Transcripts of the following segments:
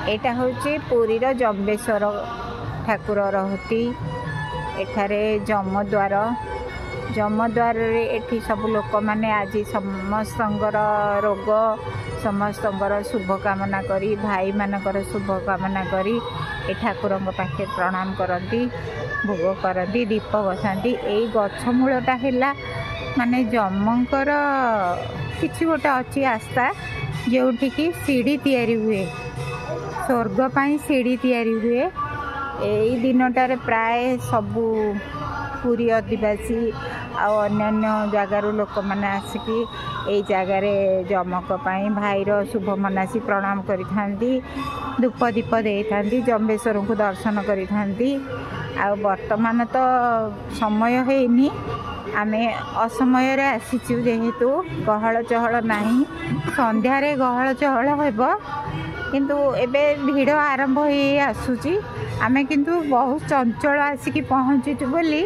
एटा होची पुरीर जम्बेश्वर ठाकुर रहती एठारे जमद्वार रे एठी सब लोक माने आज समस्तंगर रोग समस्तंगर शुभ कामना करी भाई मानकर शुभ कामना करी ए ठाकुरंग पाखे प्रणाम करती भोग करती दीप बसाती। यही गछ मूलटा है माने जमंकर किछि गोटे अच्छी आस्था जोठिकी सीढ़ी तैयारी हुए स्वर्ग पाई सीढ़ी तैयारी हुए। यही दिनटार प्राय सबू पुरी आदिवासी अन्य जगार लोक मैंने आसिकी यही जगार जमक भाईर शुभ मनासी प्रणाम करी धूप दीप दे था जम्बेश्वर को दर्शन करी वर्तमान तो समय है आमे असमय आसीचु जेहेतु गहल चहल नहीं संध्यारे गहल चहल हेब किंतु एबे भीड़ आरंभ हो आसूची आमे किंतु बहुत चंचल आसिकी पहुँचुचु बोली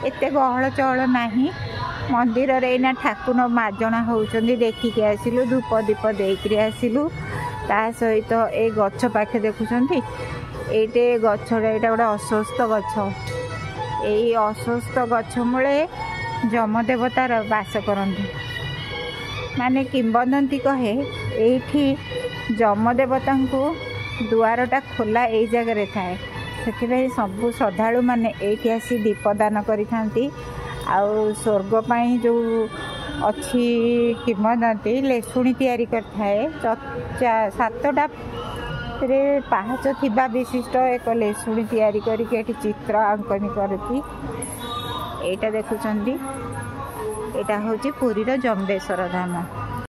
एते गहल चहल नहीं। मंदिर रे ना ठाकुर मार्जना होउचंदी देखिके आसिलु धूप दीप देकरी आसिलु ता सहित ए गछ पाखे देखुचंदी एटे गछड़ा एटा गोटे अस्वस्थ गछ एई अस्वस्थ गछ मूले जमदेवतार बास करती माने किंबदंती कहे एठी जमदेवता को दुआरटा खोला यही जगह थाए से सबू श्रद्धालु मैंने ये आसी दीपदान करी स्वर्ग पाई जो अच्छी किंबदंती लेशुणी तैयारी करथाए 7टा पहाच थिबा विशिष्ट एक लेशुणी तैयारी करके चित्र अंकन करती एटा देखुचंदी एटा होची पुरीर जम्बेश्वर धाम।